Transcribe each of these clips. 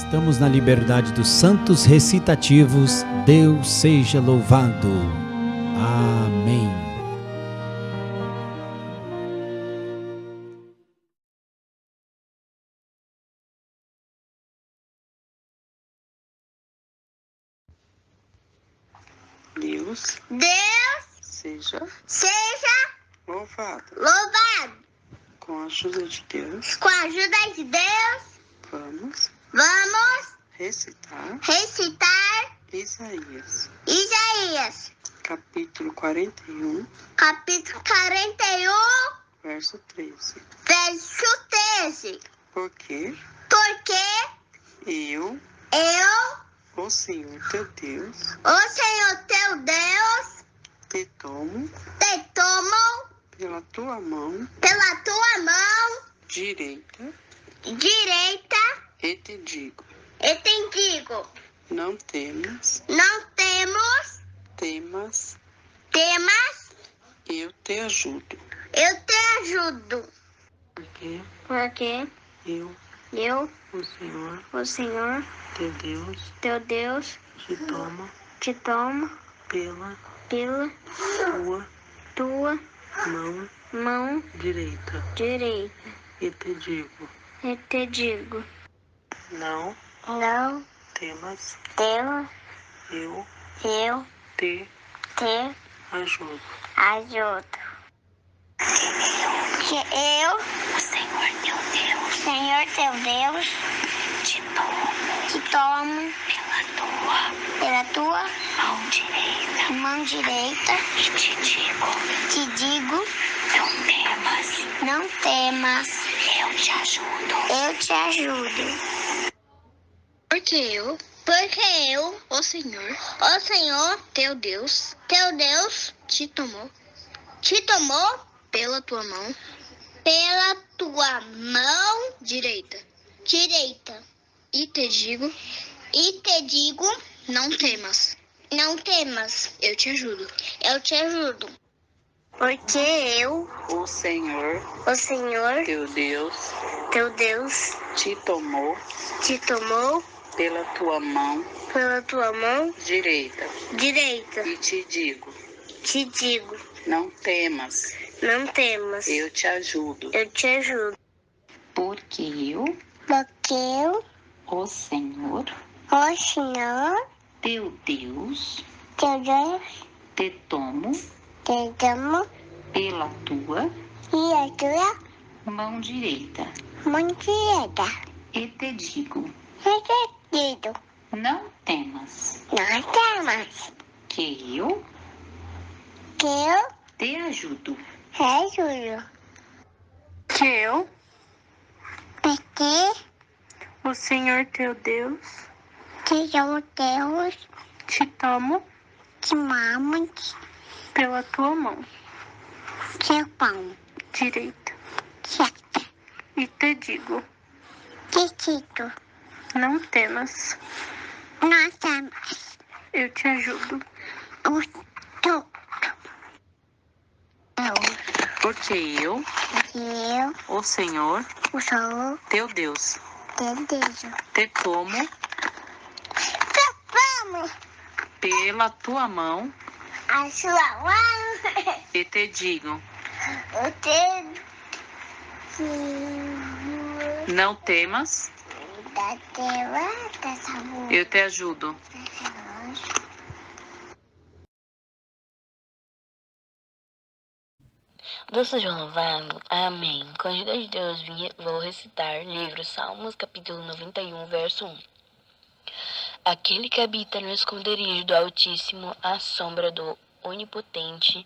Estamos na liberdade dos santos recitativos. Deus seja louvado. Amém. Deus seja louvado. Com a ajuda de Deus, vamos recitar Isaías, capítulo 41, verso 13. Porque eu, o Senhor teu Deus, te tomo pela tua mão direita e te digo: não temas, eu te ajudo. Porque eu, o Senhor, teu Deus, te tomo pela tua mão direita e te digo: não temas, eu te ajudo. Que eu, o Senhor teu Deus, te tomo pela tua mão direita e te digo, não temas, eu te ajudo. Porque eu, o Senhor, teu Deus, te tomou pela tua mão direita e te digo, não temas, eu te ajudo. Porque eu, O Senhor teu Deus te tomou pela tua mão direita e te digo: não temas, eu te ajudo. Porque eu, o Senhor teu Deus, te tomo pela tua mão direita e te digo: não temas, que eu te ajudo. Que eu, o Senhor teu Deus, te tomo pela tua mão direita e te digo: não temas, eu te ajudo. Porque eu, o Senhor teu Deus, te tomo pela tua mão e te digo: não temas, eu te ajudo. Deus seja louvado. Amém. Com a ajuda de Deus, vou recitar livro Salmos, capítulo 91, verso 1. Aquele que habita no esconderijo do Altíssimo, à sombra do Onipotente,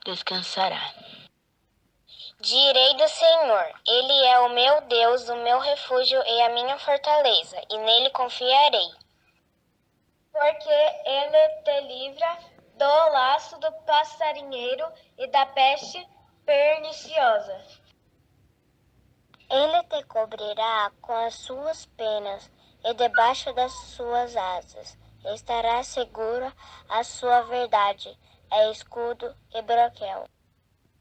descansará. Direi do Senhor, Ele é o meu Deus, o meu refúgio e a minha fortaleza, e nele confiarei. Porque Ele te livra do laço do passarinheiro e da peste perniciosa. Ele te cobrirá com as suas penas, e debaixo das suas asas estará segura a sua verdade, é escudo e broquel.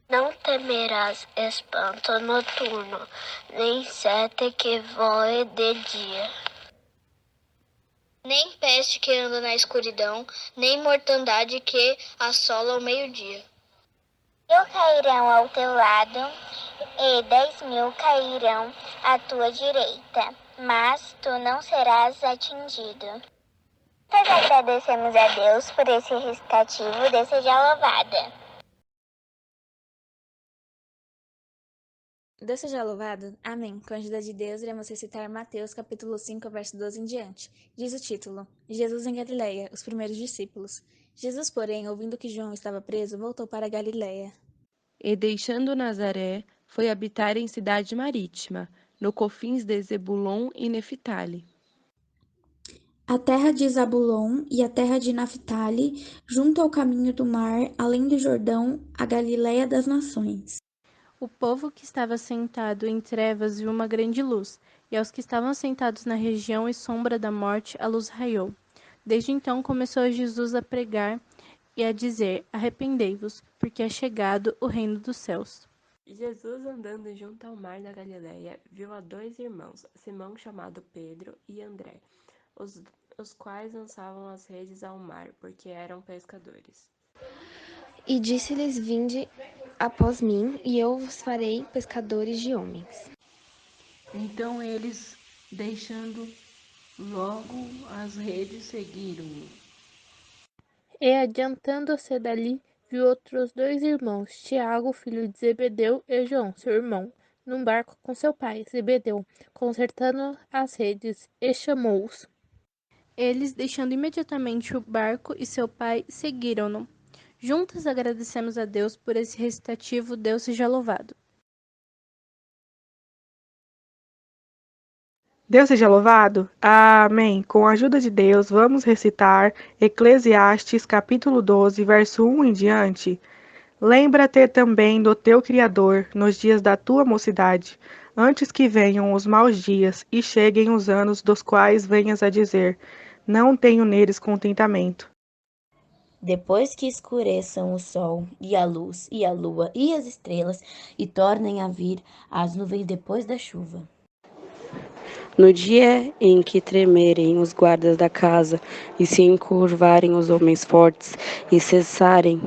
Não temerás espanto noturno, nem seta que voe de dia, nem peste que anda na escuridão, nem mortandade que assola ao meio-dia. 1.000 cairão ao teu lado e 10.000 cairão à tua direita, mas tu não serás atingido. Nós agradecemos a Deus por esse recitativo, Deus seja louvado. Deus seja louvado. Amém. Com a ajuda de Deus, iremos recitar Mateus capítulo 5, verso 12 em diante. Diz o título: Jesus em Galileia, os primeiros discípulos. Jesus, porém, ouvindo que João estava preso, voltou para a Galileia. E deixando Nazaré, foi habitar em cidade marítima, no confins de Zebulon e Neftali. A terra de Zabulon e a terra de Naphtali, junto ao caminho do mar, além do Jordão, a Galileia das nações. O povo que estava sentado em trevas viu uma grande luz, e aos que estavam sentados na região e sombra da morte, a luz raiou. Desde então começou Jesus a pregar e a dizer: Arrependei-vos, porque é chegado o reino dos céus. Jesus, andando junto ao mar da Galileia, viu a 2 irmãos, Simão chamado Pedro e André, os quais lançavam as redes ao mar, porque eram pescadores. E disse-lhes: Vinde após mim, e eu vos farei pescadores de homens. Então eles, deixando logo as redes, seguiram-no. E adiantando-se dali, viu outros 2 irmãos, Tiago, filho de Zebedeu, e João, seu irmão, num barco com seu pai, Zebedeu, consertando as redes, e chamou-os. Eles, deixando imediatamente o barco e seu pai, seguiram-no. Juntos agradecemos a Deus por esse recitativo, Deus seja louvado. Deus seja louvado? Amém. Com a ajuda de Deus, vamos recitar Eclesiastes capítulo 12, verso 1 em diante. Lembra-te também do teu Criador nos dias da tua mocidade, antes que venham os maus dias e cheguem os anos dos quais venhas a dizer: não tenho neles contentamento. Depois que escureçam o sol e a luz e a lua e as estrelas e tornem a vir as nuvens depois da chuva. No dia em que tremerem os guardas da casa, e se encurvarem os homens fortes, e cessarem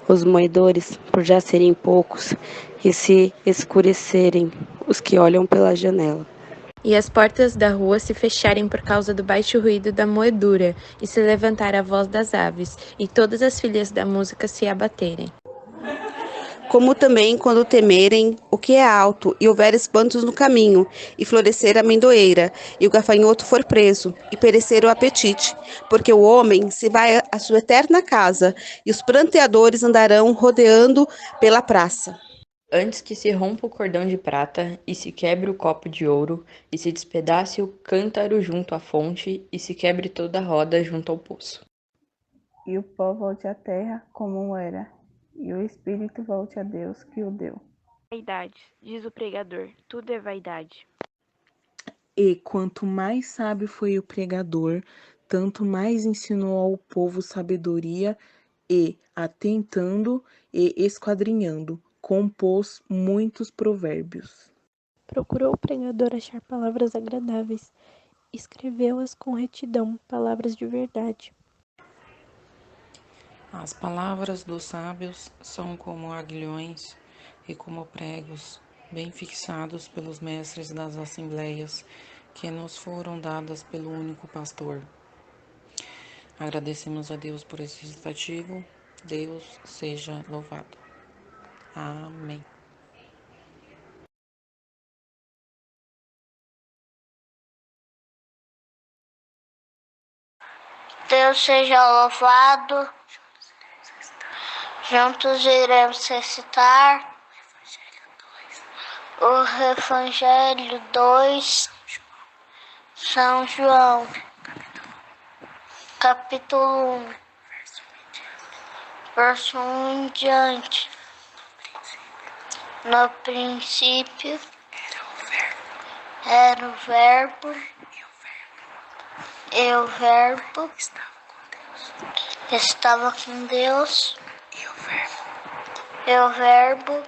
os moedores, por já serem poucos, e se escurecerem os que olham pela janela. E as portas da rua se fecharem por causa do baixo ruído da moedura, e se levantar a voz das aves, e todas as filhas da música se abaterem. Como também quando temerem o que é alto, e houver espantos no caminho, e florescer a amendoeira, e o gafanhoto for preso, e perecer o apetite, porque o homem se vai à sua eterna casa, e os pranteadores andarão rodeando pela praça. Antes que se rompa o cordão de prata, e se quebre o copo de ouro, e se despedace o cântaro junto à fonte, e se quebre toda a roda junto ao poço. E o pó volte à terra como era, e o espírito volte a Deus que o deu. Vaidade, diz o pregador, tudo é vaidade. E quanto mais sábio foi o pregador, tanto mais ensinou ao povo sabedoria e, atentando e esquadrinhando, compôs muitos provérbios. Procurou o pregador achar palavras agradáveis, escreveu-as com retidão, palavras de verdade. As palavras dos sábios são como aguilhões e como pregos, bem fixados pelos mestres das assembleias, que nos foram dadas pelo único pastor. Agradecemos a Deus por esse recitativo. Deus seja louvado. Amém. Deus seja louvado. Juntos iremos recitar o Evangelho 2, São João, capítulo 1, verso 1 em diante. No princípio era o Verbo, e o Verbo estava com Deus, e o Verbo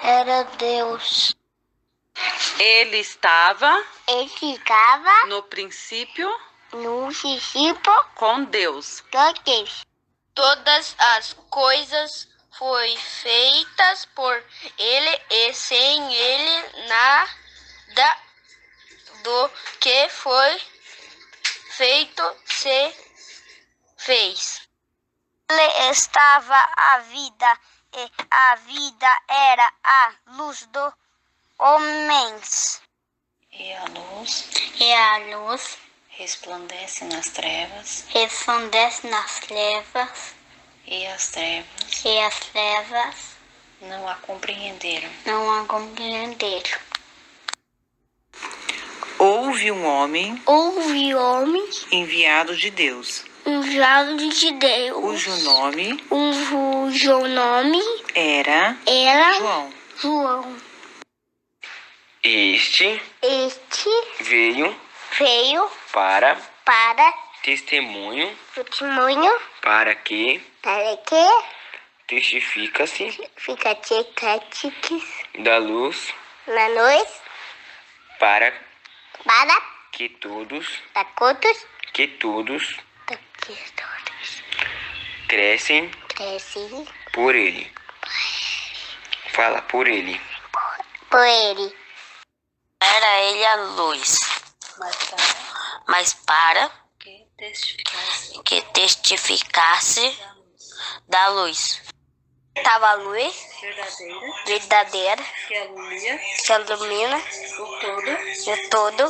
era Deus. Ele estava Ele ficava no princípio no princípio com Deus. com Deus. Todas as coisas foram feitas por ele e sem ele nada do que foi feito se fez. Ele estava a vida e a vida era a luz dos homens. E a luz resplandece nas trevas, e as trevas não a compreenderam. Houve um homem enviado de Deus, cujo nome era João. Este veio para testemunho, para que testificasse da luz, para que todos crescem por ele. Fala, por ele. Era ele a luz, mas para que testificasse da luz. Estava a luz verdadeira que ilumina de todo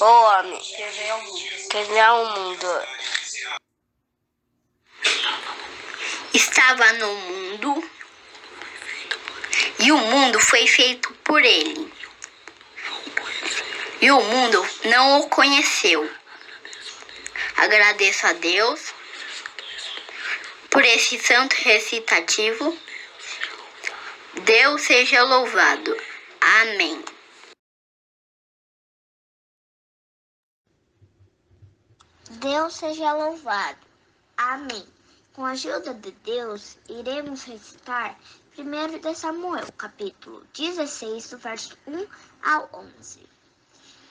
o homem que veio ao mundo. Estava no mundo e o mundo foi feito por ele. E o mundo não o conheceu. Agradeço a Deus por esse santo recitativo. Deus seja louvado. Amém. Deus seja louvado. Amém. Com a ajuda de Deus, iremos recitar 1 de Samuel, capítulo 16, do verso 1 ao 11.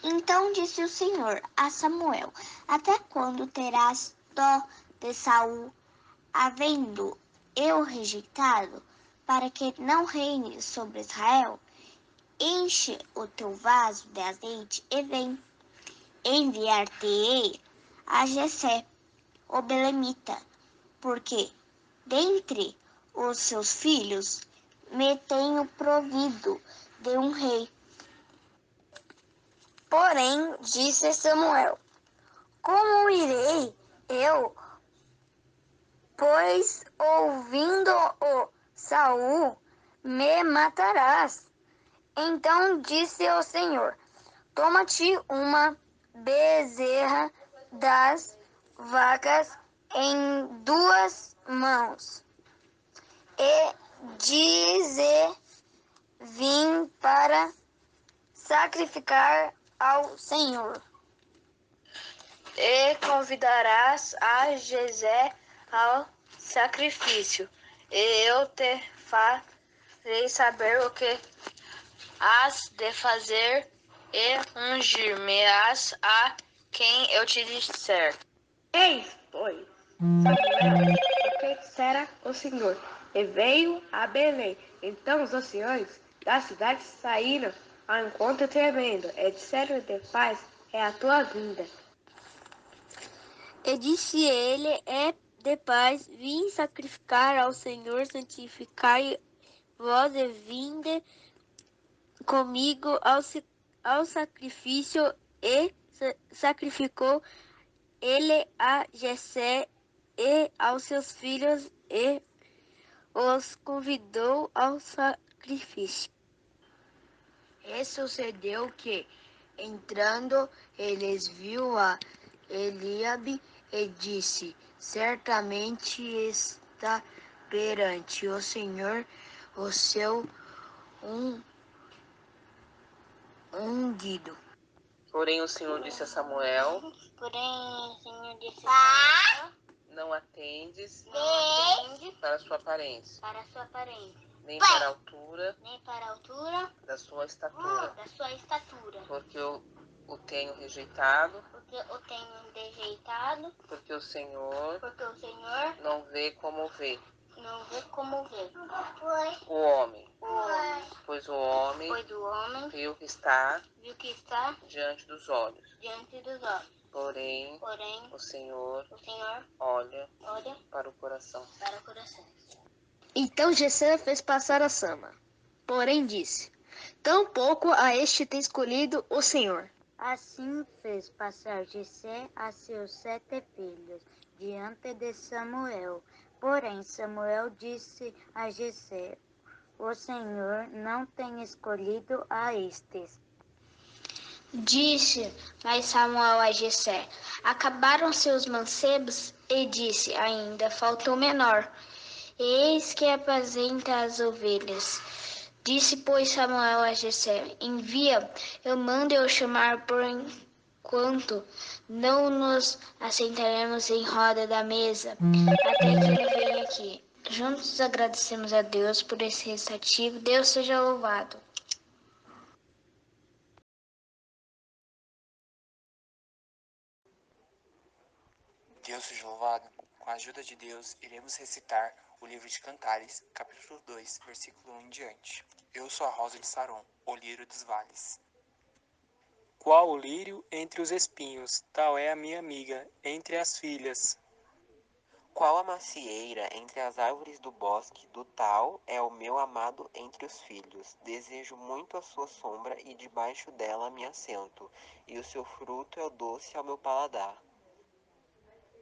Então disse o Senhor a Samuel: até quando terás dó de Saul, havendo eu rejeitado, para que não reine sobre Israel? Enche o teu vaso de azeite e vem. Enviar-te-ei a Jessé, o belemita, porque dentre os seus filhos me tenho provido de um rei. Porém, disse Samuel: como irei eu? Pois ouvindo-o Saul, me matarás. Então disse o Senhor: toma-te uma bezerra das vacas em 2 mãos, e dize: vim para sacrificar ao Senhor. E convidarás a Jessé ao sacrifício, e eu te farei saber o que has de fazer, e ungir-me-ás a quem eu te disser. Eis, pois, Samuel, o que dissera o Senhor, e veio a Belém. Então os anciões da cidade saíram ao encontro tremendo, e disseram: de paz é a tua vinda. E disse ele: é de paz, vim sacrificar ao Senhor, santificai vós e vinde comigo ao sacrifício. E sacrificou ele a Jessé e aos seus filhos, e os convidou ao sacrifício. E sucedeu que, entrando, eles viu a Eliabe e disse: certamente está perante o Senhor o seu ungido. Porém o Senhor disse a Samuel: não atendes para sua aparência. nem para a altura da sua estatura, porque eu o tenho rejeitado, porque o Senhor não vê como vê o homem, pois o homem viu o que está diante dos olhos. Porém, o Senhor olha para o coração. Então Jessé fez passar a Sama, porém disse: tampouco a este tem escolhido o Senhor. Assim fez passar Jessé a seus 7 filhos diante de Samuel. Porém Samuel disse a Jessé: o Senhor não tem escolhido a estes. Disse mais Samuel a Jessé: acabaram seus mancebos? E disse ainda: faltou menor. Eis que apacenta as ovelhas. Disse, pois, Samuel a Jessé: envia, eu mando eu chamar, por enquanto não nos assentaremos em roda da mesa, até que ele venha aqui. Juntos agradecemos a Deus por esse recitativo. Deus seja louvado. Deus seja louvado. Com a ajuda de Deus, iremos recitar o livro de Cantares, capítulo 2, versículo 1 em diante. Eu sou a rosa de Saron, o lírio dos vales. Qual o lírio entre os espinhos, tal é a minha amiga entre as filhas. Qual a macieira entre as árvores do bosque, do tal é o meu amado entre os filhos. Desejo muito a sua sombra e debaixo dela me assento, e o seu fruto é o doce ao meu paladar.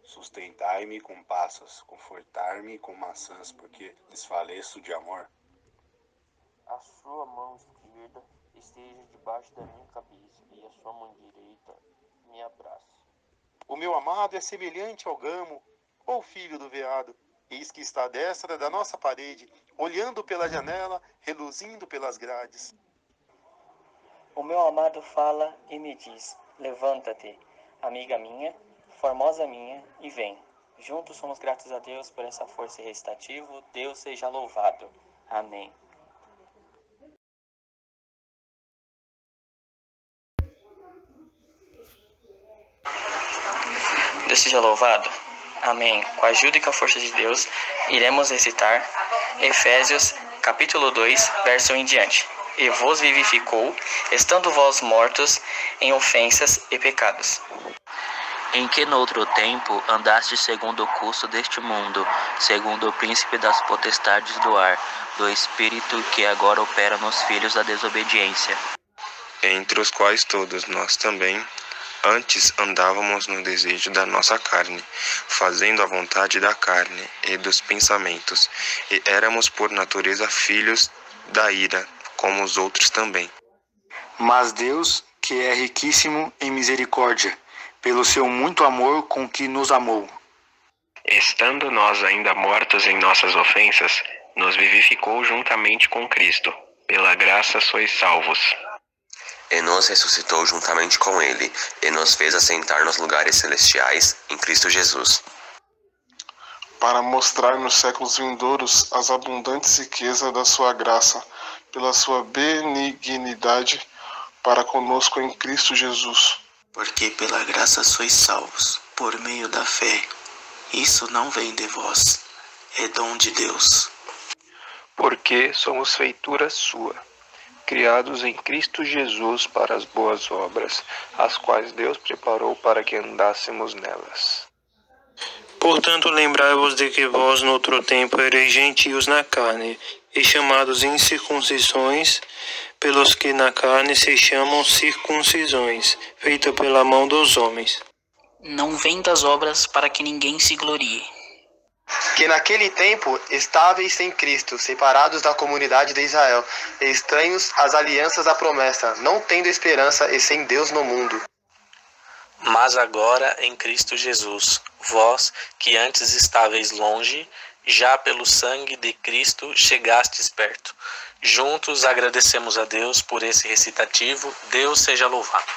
Sustentai-me com passas, confortar-me com maçãs, porque desfaleço de amor. A sua mão esquerda esteja debaixo da minha cabeça, e a sua mão direita me abrace. O meu amado é semelhante ao gamo, ou filho do veado. Eis que está à destra da nossa parede, olhando pela janela, reluzindo pelas grades. O meu amado fala e me diz: levanta-te, amiga minha, formosa minha, e vem. Juntos somos gratos a Deus por essa força e recitativo. Deus seja louvado. Amém. Deus seja louvado. Amém. Com a ajuda e com a força de Deus, iremos recitar Efésios, capítulo 2, verso 1 em diante. E vos vivificou, estando vós mortos em ofensas e pecados. Em que noutro tempo andaste segundo o curso deste mundo, segundo o príncipe das potestades do ar, do espírito que agora opera nos filhos da desobediência. Entre os quais todos nós também, antes andávamos no desejo da nossa carne, fazendo a vontade da carne e dos pensamentos, e éramos por natureza filhos da ira, como os outros também. Mas Deus, que é riquíssimo em misericórdia, pelo seu muito amor com que nos amou. Estando nós ainda mortos em nossas ofensas, nos vivificou juntamente com Cristo. Pela graça sois salvos. E nos ressuscitou juntamente com ele, e nos fez assentar nos lugares celestiais em Cristo Jesus. Para mostrar nos séculos vindouros as abundantes riquezas da sua graça, pela sua benignidade para conosco em Cristo Jesus. Porque pela graça sois salvos, por meio da fé. Isso não vem de vós, é dom de Deus. Porque somos feitura sua, criados em Cristo Jesus para as boas obras, as quais Deus preparou para que andássemos nelas. Portanto, lembrai-vos de que vós, no outro tempo, ereis gentios na carne, e chamados incircuncisões, pelos que na carne se chamam circuncisões, feita pela mão dos homens. Não vem das obras para que ninguém se glorie. Que naquele tempo estáveis sem Cristo, separados da comunidade de Israel, e estranhos às alianças da promessa, não tendo esperança e sem Deus no mundo. Mas agora em Cristo Jesus, vós que antes estáveis longe, já pelo sangue de Cristo chegastes perto. Juntos agradecemos a Deus por esse recitativo. Deus seja louvado.